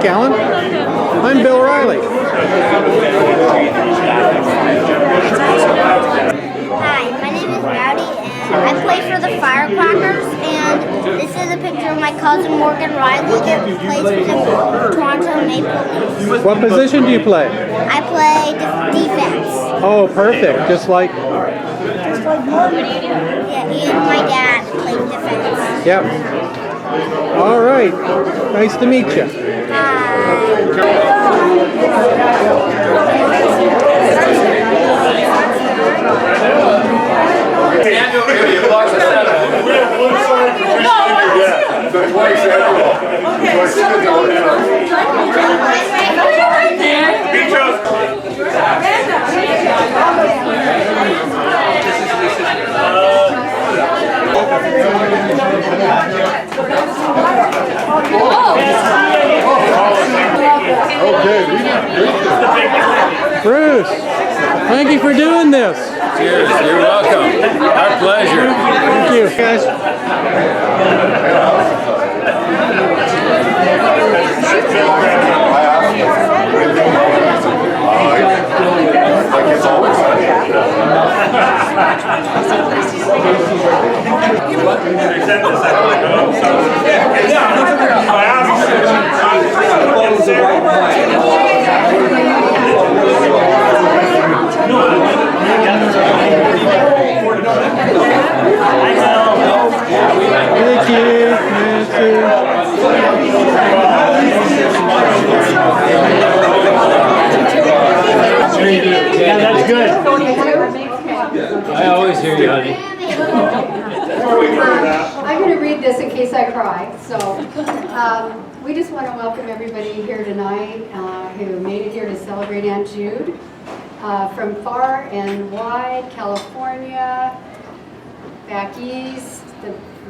Alan. I'm Bill Riley. Hi, my name is Rowdy, and I play for the Firecrackers, and this is a picture of my cousin Morgan Riley that plays for the Toronto Maple Leafs. What position do you play? I play defense. Oh, perfect. Just like... Yeah, he and my dad played defense. Yep. All right. Nice to meet you. Bruce, thank you for doing this. Cheers. You're welcome. Our pleasure. Thank you, guys. Thank you. Yeah, that's good. I always hear you, honey. I'm going to read this in case I cry. So we just want to welcome everybody here tonight who made it here to celebrate Aunt Jude. From far and wide, California, back east,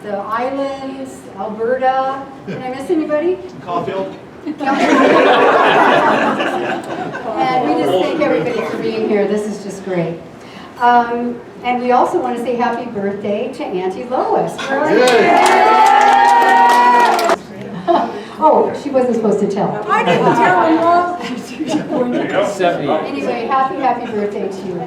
the islands, Alberta. Can I miss anybody? Caulfield. And we just thank everybody for being here. This is just great. And we also want to say happy birthday to Auntie Lois. Oh, she wasn't supposed to tell. I didn't tell him, Mom. Anyway, happy birthday to you.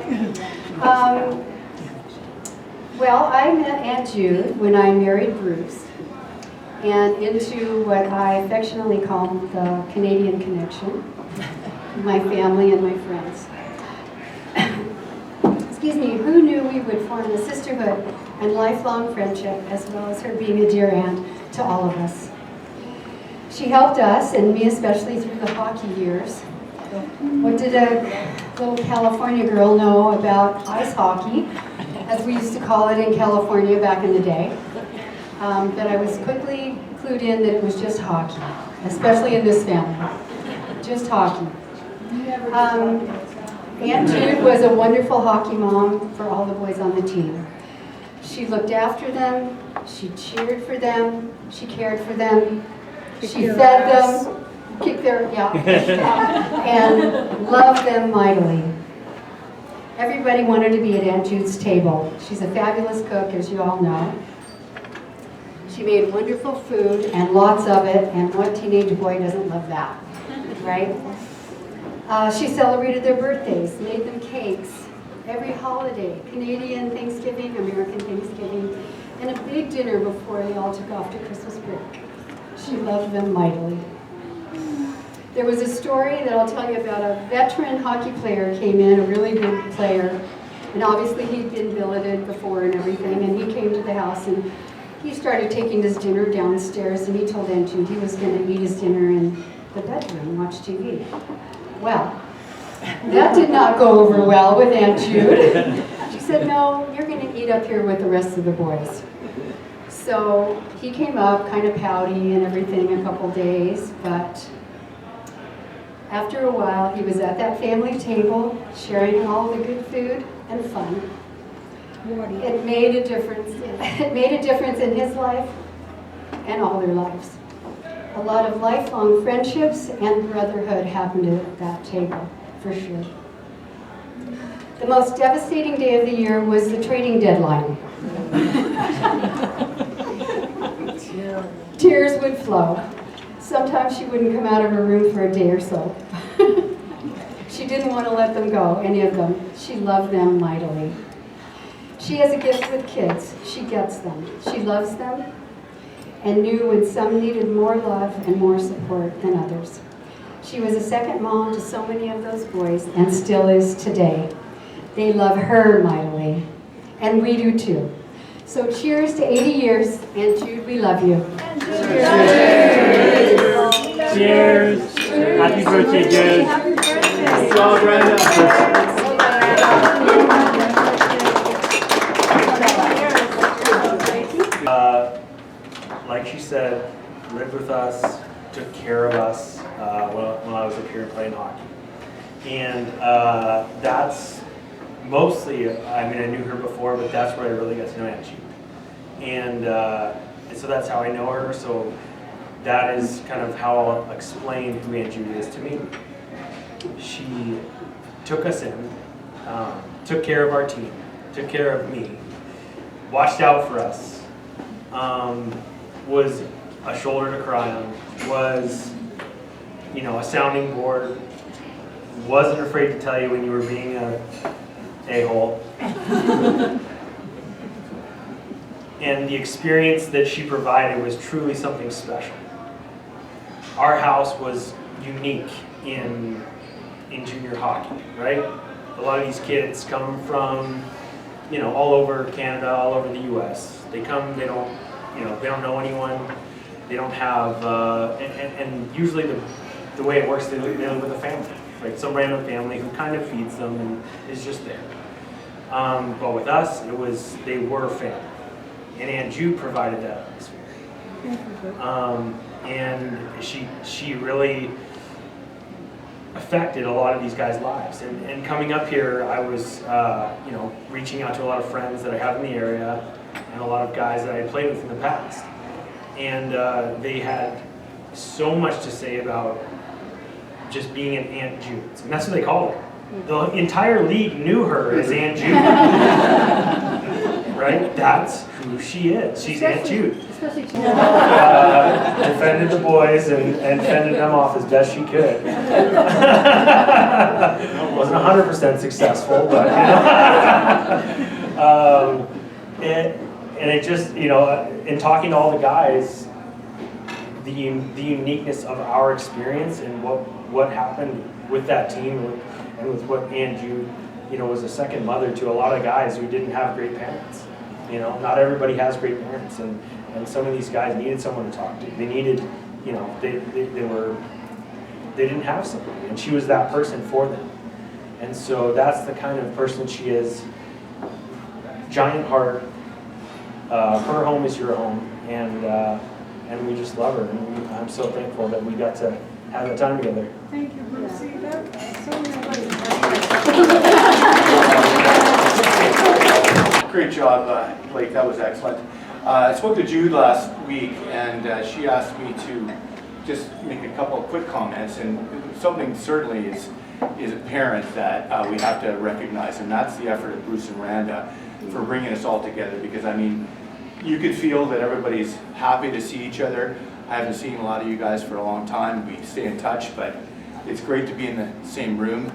Well, I met Aunt Jude when I married Bruce, and into what I affectionately call the Canadian connection, my family and my friends. Excuse me, who knew we would form a sisterhood and lifelong friendship, as well as her being a dear aunt to all of us. She helped us, and me especially, through the hockey years. What did a little California girl know about ice hockey, as we used to call it in California back in the day? But I was quickly clued in that it was just hockey, especially in this family. Just hockey. Aunt Jude was a wonderful hockey mom for all the boys on the team. She looked after them, she cheered for them, she cared for them, she fed them, kicked their, and loved them mightily. Everybody wanted to be at Aunt Jude's table. She's a fabulous cook, as you all know. She made wonderful food, and lots of it, and what teenage boy doesn't love that, right? She celebrated their birthdays, made them cakes, every holiday, Canadian Thanksgiving, American Thanksgiving, and a big dinner before they all took off to Christmas break. She loved them mightily. There was a story that I'll tell you about a veteran hockey player came in, a really good player, and obviously he'd been billeted before and everything, and he came to the house and he started taking his dinner downstairs, and he told Aunt Jude he was going to eat his dinner in the bedroom, watch TV. Well, that did not go over well with Aunt Jude. She said, no, you're going to eat up here with the rest of the boys. So he came up kind of pouty and everything a couple days, but after a while he was at that family table sharing all the good food and fun. It made a difference. It made a difference in his life and all their lives. A lot of lifelong friendships and brotherhood happened at that table, for sure. The most devastating day of the year was the trading deadline. Tears would flow. Sometimes she wouldn't come out of her room for a day or so. She didn't want to let them go, any of them. She loved them mightily. She has a gift with kids. She gets them. She loves them and knew when some needed more love and more support than others. She was a second mom to so many of those boys and still is today. They love her mightily, and we do too. So cheers to 80 years, and Jude, we love you. Cheers! Cheers! Happy birthday, Jude! Happy birthday! Well, Brenda. Like she said, lived with us, took care of us when I was up here playing hockey. And that's mostly, I mean, I knew her before, but that's where I really got to know Aunt Jude. And so that's how I know her. So that is kind of how I'll explain who Aunt Jude is to me. She took us in, took care of our team, took care of me, watched out for us, was a shoulder to cry on, was, you know, a sounding board, wasn't afraid to tell you when you were being a a-hole. And the experience that she provided was truly something special. Our house was unique in junior hockey, right? A lot of these kids come from, you know, all over Canada, all over the U.S. They come, they don't know anyone. They don't have, and usually the way it works, they live with a family, right? Some random family who kind of feeds them and is just there. But with us, they were family, and Aunt Jude provided that atmosphere. And she really affected a lot of these guys' lives. And coming up here, I was, you know, reaching out to a lot of friends that I have in the area, and a lot of guys that I had played with in the past. And they had so much to say about just being an Aunt Jude. And that's what they called her. The entire league knew her as Aunt Jude. Right? That's who she is. She's Aunt Jude. Defended the boys and fended them off as best she could. Wasn't 100% successful, but you know. And it just, you know, in talking to all the guys, the uniqueness of our experience and what happened with that team and with what Aunt Jude, you know, was a second mother to a lot of guys who didn't have great parents. You know, not everybody has great parents, and some of these guys needed someone to talk to. They needed, you know, they didn't have somebody, and she was that person for them. And so that's the kind of person she is. Giant heart. Her home is your home, and we just love her, and I'm so thankful that we got to have that time together. Thank you, Brucey. That's so nice. Great job, Blake. That was excellent. I spoke to Jude last week, and she asked me to just make a couple of quick comments, and something certainly is apparent that we have to recognize, and that's the effort of Bruce and Randa for bringing us all together, because I mean, you could feel that everybody's happy to see each other. I haven't seen a lot of you guys for a long time. We stay in touch, but it's great to be in the same room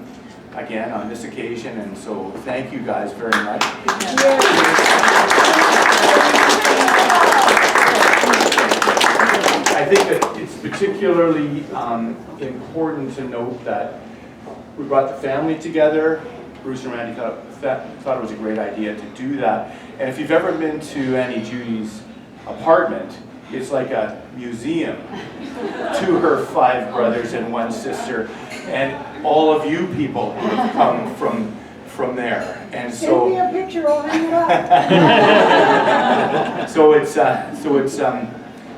again on this occasion, and so thank you guys very much. I think that it's particularly important to note that we brought the family together. Bruce and Randy thought it was a great idea to do that. And if you've ever been to Annie Judy's apartment, it's like a museum to her 5 brothers and 1 sister, and all of you people who have come from there. And so, send me a picture, I'll hang it up. so it's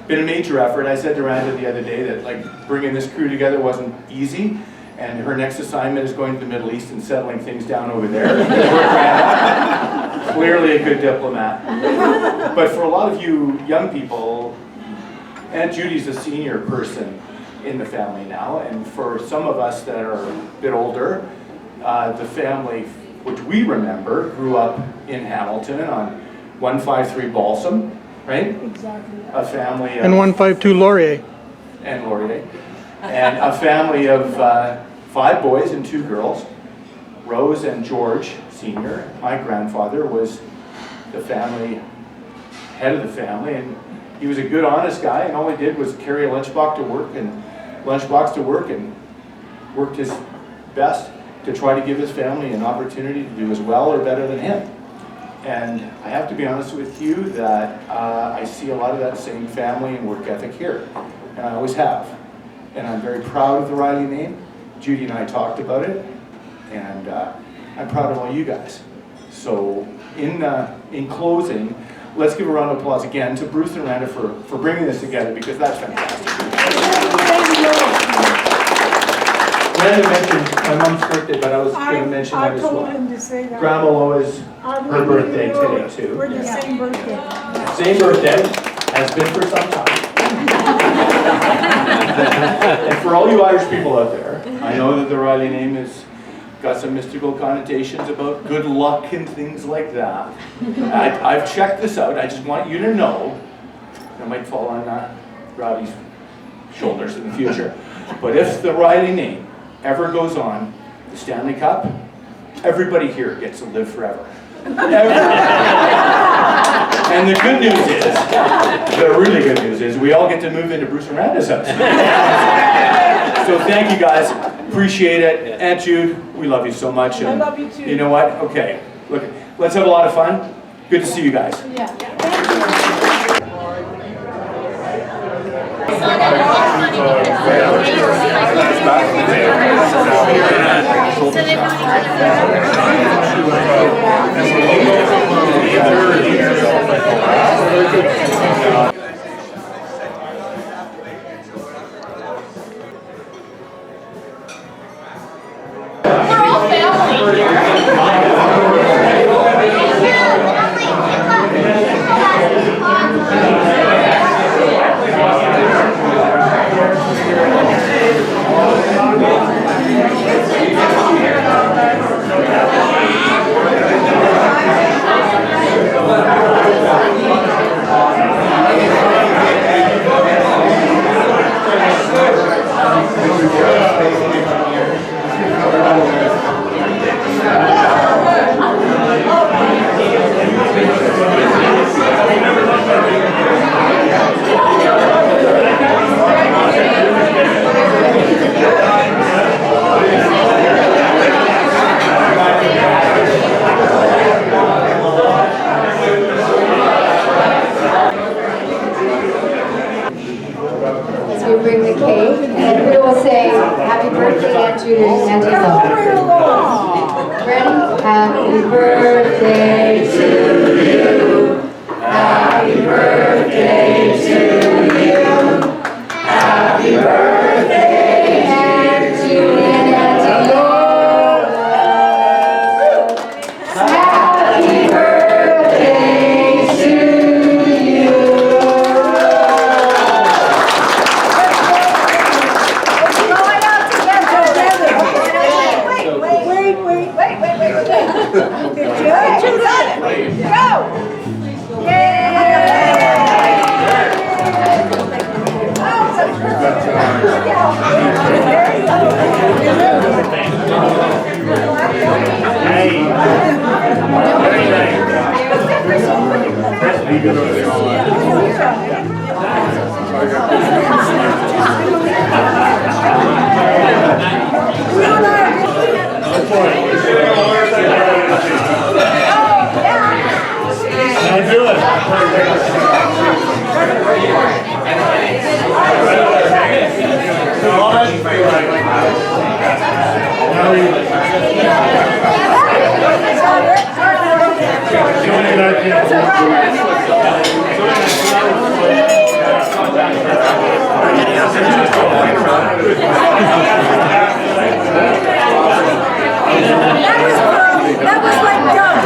been a major effort. I said to Randa the other day that like bringing this crew together wasn't easy, and her next assignment is going to the Middle East and settling things down over there. Clearly a good diplomat. But for a lot of you young people, Aunt Judy's a senior person in the family now, and for some of us that are a bit older, the family, which we remember, grew up in Hamilton on 153 Balsam, right? Exactly. A family of... And 152 Laurier. and Laurier, and a family of 5 boys and 2 girls. Rose and George Sr., my grandfather, was the family, head of the family, and he was a good, honest guy, and all he did was carry a lunchbox to work and worked his best to try to give his family an opportunity to do as well or better than him. And I have to be honest with you that I see a lot of that same family and work ethic here, and I always have. And I'm very proud of the Riley name. Judy and I talked about it, and I'm proud of all you guys. So in closing, let's give a round of applause again to Bruce and Randa for bringing this together, because that's fantastic. Randa mentioned my mom's birthday, but I was going to mention that as well. I told him to say that. Grandma Lois, her birthday today too. We're the same birthday. Same birthday, has been for some time. And for all you Irish people out there, I know that the Riley name has got some mystical connotations about good luck and things like that. I've checked this out. I just want you to know, it might fall on Robbie's shoulders in the future, but if the Riley name ever goes on the Stanley Cup, everybody here gets to live forever. And the good news is, the really good news is, we all get to move into Bruce Randa's house. So thank you guys, appreciate it. Aunt Jude, we love you so much. And I love you too. You know what? Okay, look, let's have a lot of fun. Good to see you guys. Yeah. Thank you. We're all family here. As we bring the cake, and we will say, happy birthday, Aunt Judy and Auntie Lo. Ready? Happy birthday to you. Happy birthday to you. Happy birthday, Aunt Judy and Auntie Lo. Happy birthday to you. That was like dumb.